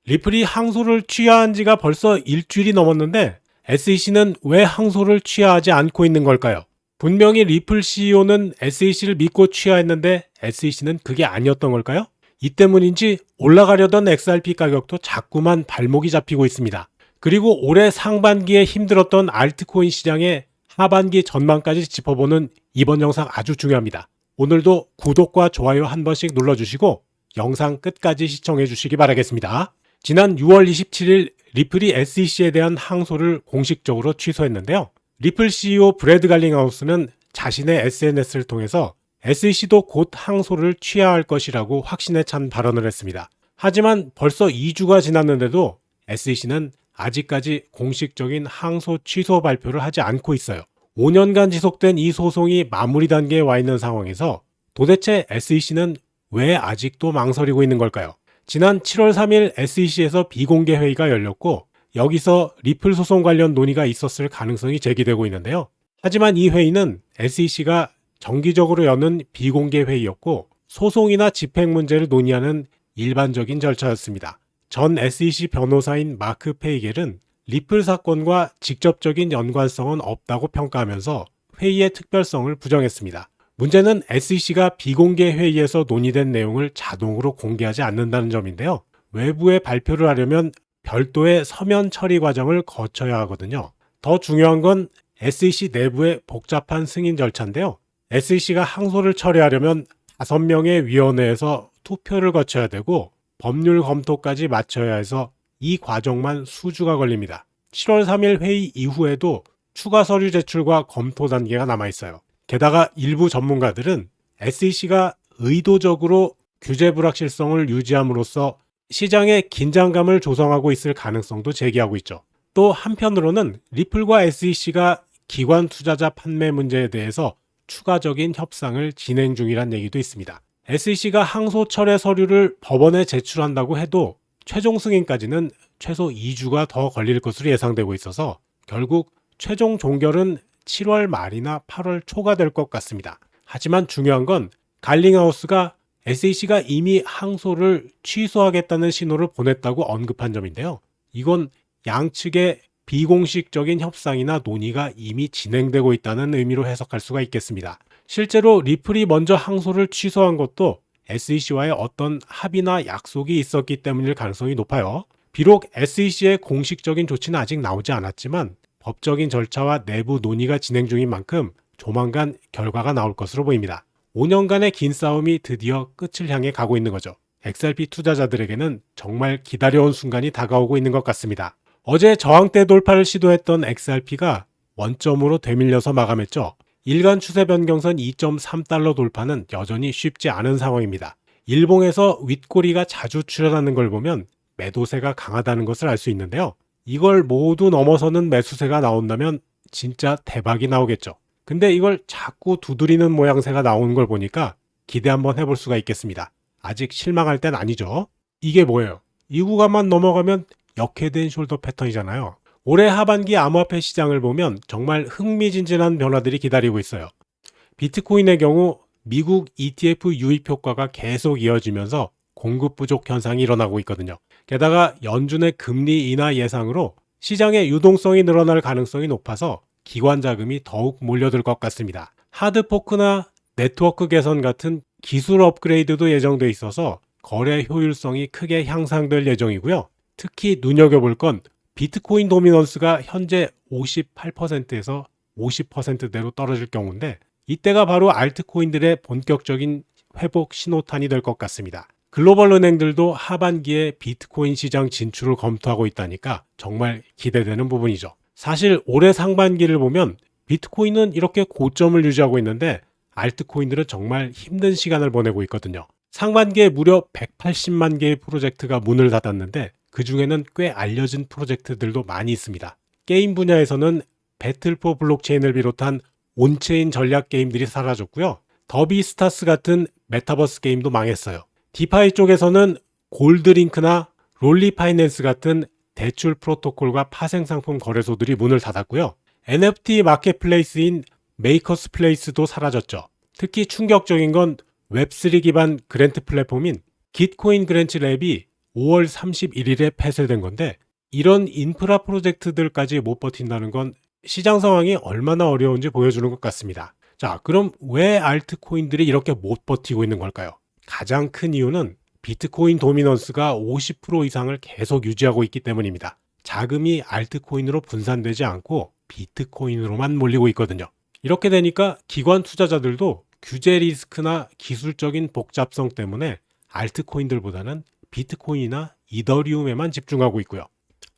리플이 항소를 취하한 지가 벌써 일주일이 넘었는데 SEC는 왜 항소를 취하하지 않고 있는 걸까요? 분명히 리플 CEO는 SEC를 믿고 취하했는데 SEC는 그게 아니었던 걸까요? 이 때문인지 올라가려던 XRP 가격도 자꾸만 발목이 잡히고 있습니다. 그리고 올해 상반기에 힘들었던 알트코인 시장의 하반기 전망까지 짚어보는 이번 영상 아주 중요합니다. 오늘도 구독과 좋아요 한 번씩 눌러주시고 영상 끝까지 시청해 주시기 바라겠습니다. 지난 6월 27일 리플이 SEC에 대한 항소를 공식적으로 취소했는데요. 리플 CEO 브래드 갈링하우스는 자신의 SNS를 통해서 SEC도 곧 항소를 취하할 것이라고 확신에 찬 발언을 했습니다. 하지만 벌써 2주가 지났는데도 SEC는 아직까지 공식적인 항소 취소 발표를 하지 않고 있어요. 5년간 지속된 이 소송이 마무리 단계에 와 있는 상황에서 도대체 SEC는 왜 아직도 망설이고 있는 걸까요? 지난 7월 3일 SEC에서 비공개 회의가 열렸고 여기서 리플 소송 관련 논의가 있었을 가능성이 제기되고 있는데요. 하지만 이 회의는 SEC가 정기적으로 여는 비공개 회의였고 소송이나 집행 문제를 논의하는 일반적인 절차였습니다. 전 SEC 변호사인 마크 페이겔은 리플 사건과 직접적인 연관성은 없다고 평가하면서 회의의 특별성을 부정했습니다. 문제는 SEC가 비공개 회의에서 논의된 내용을 자동으로 공개하지 않는다는 점인데요. 외부에 발표를 하려면 별도의 서면 처리 과정을 거쳐야 하거든요. 더 중요한 건 SEC 내부의 복잡한 승인 절차인데요. SEC가 항소를 처리하려면 5명의 위원회에서 투표를 거쳐야 되고 법률 검토까지 마쳐야 해서 이 과정만 수주가 걸립니다. 7월 3일 회의 이후에도 추가 서류 제출과 검토 단계가 남아있어요. 게다가 일부 전문가들은 SEC가 의도적으로 규제 불확실성을 유지함으로써 시장에 긴장감을 조성하고 있을 가능성도 제기하고 있죠. 또 한편으로는 리플과 SEC가 기관 투자자 판매 문제에 대해서 추가적인 협상을 진행 중이란 얘기도 있습니다. SEC가 항소 철회 서류를 법원에 제출한다고 해도 최종 승인까지는 최소 2주가 더 걸릴 것으로 예상되고 있어서 결국 최종 종결은 7월 말이나 8월 초가 될 것 같습니다. 하지만 중요한 건 갈링하우스가 SEC가 이미 항소를 취소하겠다는 신호를 보냈다고 언급한 점인데요. 이건 양측의 비공식적인 협상이나 논의가 이미 진행되고 있다는 의미로 해석할 수가 있겠습니다. 실제로 리플이 먼저 항소를 취소한 것도 SEC와의 어떤 합의나 약속이 있었기 때문일 가능성이 높아요. 비록 SEC의 공식적인 조치는 아직 나오지 않았지만 법적인 절차와 내부 논의가 진행 중인 만큼 조만간 결과가 나올 것으로 보입니다. 5년간의 긴 싸움이 드디어 끝을 향해 가고 있는 거죠. XRP 투자자들에게는 정말 기다려온 순간이 다가오고 있는 것 같습니다. 어제 저항대 돌파를 시도했던 XRP가 원점으로 되밀려서 마감했죠. 일간 추세 변경선 2.3달러 돌파는 여전히 쉽지 않은 상황입니다. 일봉에서 윗꼬리가 자주 출현하는 걸 보면 매도세가 강하다는 것을 알 수 있는데요. 이걸 모두 넘어서는 매수세가 나온다면 진짜 대박이 나오겠죠. 근데 이걸 자꾸 두드리는 모양새가 나오는 걸 보니까 기대 한번 해볼 수가 있겠습니다. 아직 실망할 땐 아니죠. 이게 뭐예요? 이 구간만 넘어가면 역회된 숄더 패턴이잖아요. 올해 하반기 암호화폐 시장을 보면 정말 흥미진진한 변화들이 기다리고 있어요. 비트코인의 경우 미국 ETF 유입 효과가 계속 이어지면서 공급 부족 현상이 일어나고 있거든요. 게다가 연준의 금리 인하 예상으로 시장의 유동성이 늘어날 가능성이 높아서 기관 자금이 더욱 몰려들 것 같습니다. 하드포크나 네트워크 개선 같은 기술 업그레이드도 예정돼 있어서 거래 효율성이 크게 향상될 예정이고요. 특히 눈여겨볼 건 비트코인 도미넌스가 현재 58%에서 50%대로 떨어질 경우인데 이때가 바로 알트코인들의 본격적인 회복 신호탄이 될 것 같습니다. 글로벌 은행들도 하반기에 비트코인 시장 진출을 검토하고 있다니까 정말 기대되는 부분이죠. 사실 올해 상반기를 보면 비트코인은 이렇게 고점을 유지하고 있는데 알트코인들은 정말 힘든 시간을 보내고 있거든요. 상반기에 무려 180만 개의 프로젝트가 문을 닫았는데 그 중에는 꽤 알려진 프로젝트들도 많이 있습니다. 게임 분야에서는 배틀 포 블록체인을 비롯한 온체인 전략 게임들이 사라졌고요. 더비스타스 같은 메타버스 게임도 망했어요. 디파이 쪽에서는 골드링크나 롤리파이낸스 같은 대출 프로토콜과 파생상품 거래소들이 문을 닫았고요. NFT 마켓플레이스인 메이커스 플레이스도 사라졌죠. 특히 충격적인 건 웹3 기반 그랜트 플랫폼인 깃코인 그랜츠 랩이 5월 31일에 폐쇄된 건데 이런 인프라 프로젝트들까지 못 버틴다는 건 시장 상황이 얼마나 어려운지 보여주는 것 같습니다. 자, 그럼 왜 알트코인들이 이렇게 못 버티고 있는 걸까요? 가장 큰 이유는 비트코인 도미넌스가 50% 이상을 계속 유지하고 있기 때문입니다. 자금이 알트코인으로 분산되지 않고 비트코인으로만 몰리고 있거든요. 이렇게 되니까 기관 투자자들도 규제 리스크나 기술적인 복잡성 때문에 알트코인들보다는 비트코인이나 이더리움에만 집중하고 있고요.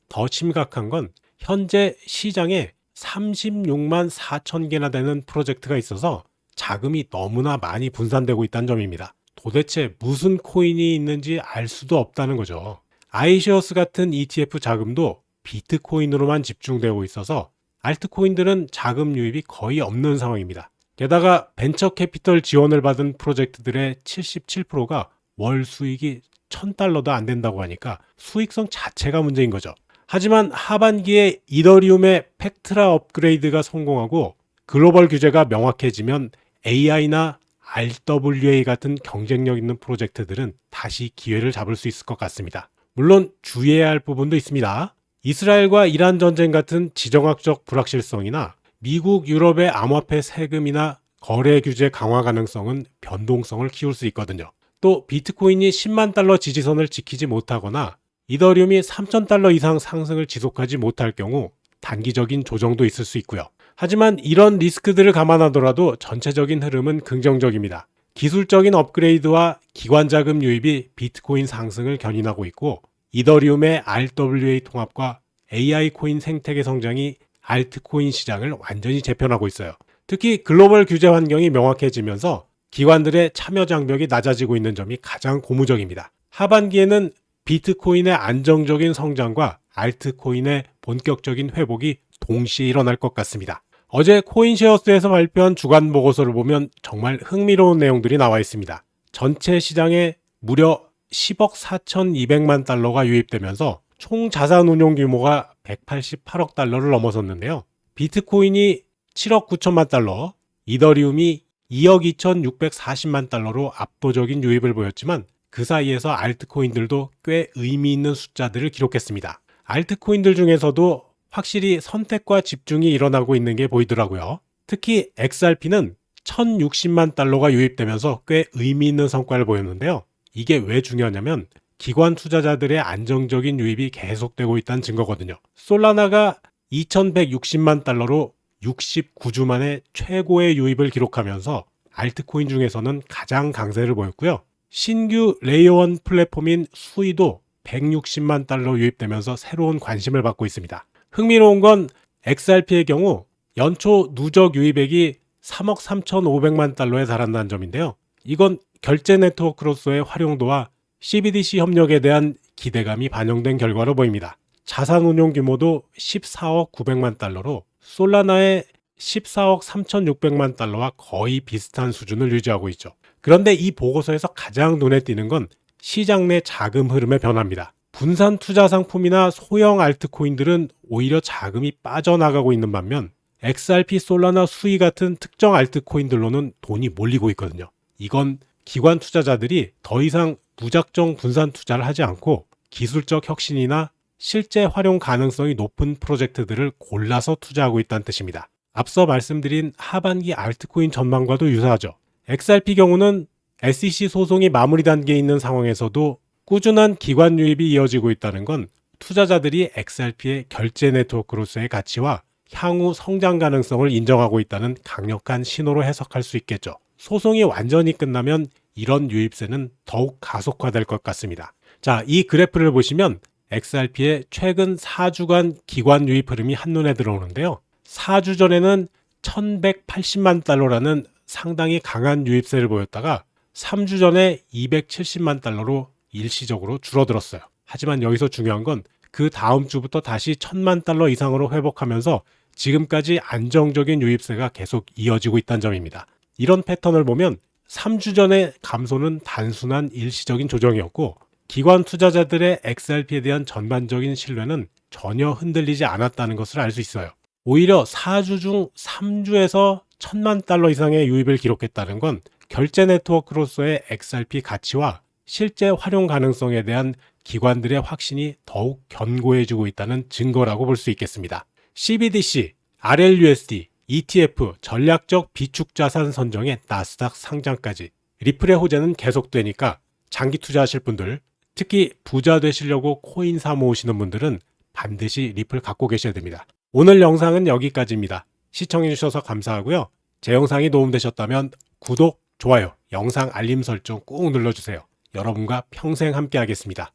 더 심각한 건 현재 시장에 36만 4천 개나 되는 프로젝트가 있어서 자금이 너무나 많이 분산되고 있다는 점입니다. 도대체 무슨 코인이 있는지 알 수도 없다는 거죠. 아이시어스 같은 ETF 자금도 비트코인으로만 집중되고 있어서 알트코인들은 자금 유입이 거의 없는 상황입니다. 게다가 벤처 캐피털 지원을 받은 프로젝트들의 77%가 월 수익이 $1,000도 안 된다고 하니까 수익성 자체가 문제인 거죠. 하지만 하반기에 이더리움의 팩트라 업그레이드가 성공하고 글로벌 규제가 명확해지면 AI나 RWA 같은 경쟁력 있는 프로젝트들은 다시 기회를 잡을 수 있을 것 같습니다. 물론 주의해야 할 부분도 있습니다. 이스라엘과 이란 전쟁 같은 지정학적 불확실성이나 미국, 유럽의 암호화폐 세금이나 거래 규제 강화 가능성은 변동성을 키울 수 있거든요. 또 비트코인이 10만 달러 지지선을 지키지 못하거나 이더리움이 3,000달러 이상 상승을 지속하지 못할 경우 단기적인 조정도 있을 수 있고요. 하지만 이런 리스크들을 감안하더라도 전체적인 흐름은 긍정적입니다. 기술적인 업그레이드와 기관 자금 유입이 비트코인 상승을 견인하고 있고 이더리움의 RWA 통합과 AI 코인 생태계 성장이 알트코인 시장을 완전히 재편하고 있어요. 특히 글로벌 규제 환경이 명확해지면서 기관들의 참여 장벽이 낮아지고 있는 점이 가장 고무적입니다. 하반기에는 비트코인의 안정적인 성장과 알트코인의 본격적인 회복이 동시에 일어날 것 같습니다. 어제 코인쉐어스에서 발표한 주간 보고서를 보면 정말 흥미로운 내용들이 나와 있습니다. 전체 시장에 무려 10억 4,200만 달러가 유입되면서 총 자산 운용 규모가 188억 달러를 넘어섰는데요. 비트코인이 7억 9천만 달러, 이더리움이 2억 2,640만 달러로 압도적인 유입을 보였지만 그 사이에서 알트코인들도 꽤 의미 있는 숫자들을 기록했습니다. 알트코인들 중에서도 확실히 선택과 집중이 일어나고 있는 게 보이더라고요. 특히 XRP는 1,060만 달러가 유입되면서 꽤 의미 있는 성과를 보였는데요. 이게 왜 중요하냐면 기관 투자자들의 안정적인 유입이 계속되고 있다는 증거거든요. 솔라나가 2,160만 달러로 69주 만에 최고의 유입을 기록하면서 알트코인 중에서는 가장 강세를 보였고요. 신규 레이어 1 플랫폼인 수이도 160만 달러 유입되면서 새로운 관심을 받고 있습니다. 흥미로운 건 XRP의 경우 연초 누적 유입액이 3억 3,500만 달러에 달한다는 점인데요. 이건 결제 네트워크로서의 활용도와 CBDC 협력에 대한 기대감이 반영된 결과로 보입니다. 자산 운용 규모도 14억 900만 달러로 솔라나의 14억 3,600만 달러와 거의 비슷한 수준을 유지하고 있죠. 그런데 이 보고서에서 가장 눈에 띄는 건 시장 내 자금 흐름의 변화입니다. 분산 투자 상품이나 소형 알트코인들은 오히려 자금이 빠져나가고 있는 반면 XRP, 솔라나, 수이 같은 특정 알트코인들로는 돈이 몰리고 있거든요. 이건 기관 투자자들이 더 이상 무작정 분산 투자를 하지 않고 기술적 혁신이나 실제 활용 가능성이 높은 프로젝트들을 골라서 투자하고 있다는 뜻입니다. 앞서 말씀드린 하반기 알트코인 전망과도 유사하죠. XRP 경우는 SEC 소송이 마무리 단계에 있는 상황에서도 꾸준한 기관 유입이 이어지고 있다는 건 투자자들이 XRP의 결제 네트워크로서의 가치와 향후 성장 가능성을 인정하고 있다는 강력한 신호로 해석할 수 있겠죠. 소송이 완전히 끝나면 이런 유입세는 더욱 가속화될 것 같습니다. 자, 이 그래프를 보시면 XRP의 최근 4주간 기관 유입 흐름이 한눈에 들어오는데요. 4주 전에는 1,180만 달러라는 상당히 강한 유입세를 보였다가 3주 전에 270만 달러로 일시적으로 줄어들었어요. 하지만 여기서 중요한 건 그 다음 주부터 다시 1,000만 달러 이상으로 회복하면서 지금까지 안정적인 유입세가 계속 이어지고 있다는 점입니다. 이런 패턴을 보면 3주 전의 감소는 단순한 일시적인 조정이었고 기관 투자자들의 XRP에 대한 전반적인 신뢰는 전혀 흔들리지 않았다는 것을 알 수 있어요. 오히려 4주 중 3주에서 1,000만 달러 이상의 유입을 기록했다는 건 결제 네트워크로서의 XRP 가치와 실제 활용 가능성에 대한 기관들의 확신이 더욱 견고해지고 있다는 증거라고 볼 수 있겠습니다. CBDC, RLUSD, ETF, 전략적 비축자산 선정의 나스닥 상장까지 리플의 호재는 계속되니까 장기 투자하실 분들, 특히 부자 되시려고 코인 사 모으시는 분들은 반드시 리플 갖고 계셔야 됩니다. 오늘 영상은 여기까지입니다. 시청해주셔서 감사하고요. 제 영상이 도움되셨다면 구독, 좋아요, 영상 알림 설정 꾹 눌러주세요. 여러분과 평생 함께 하겠습니다.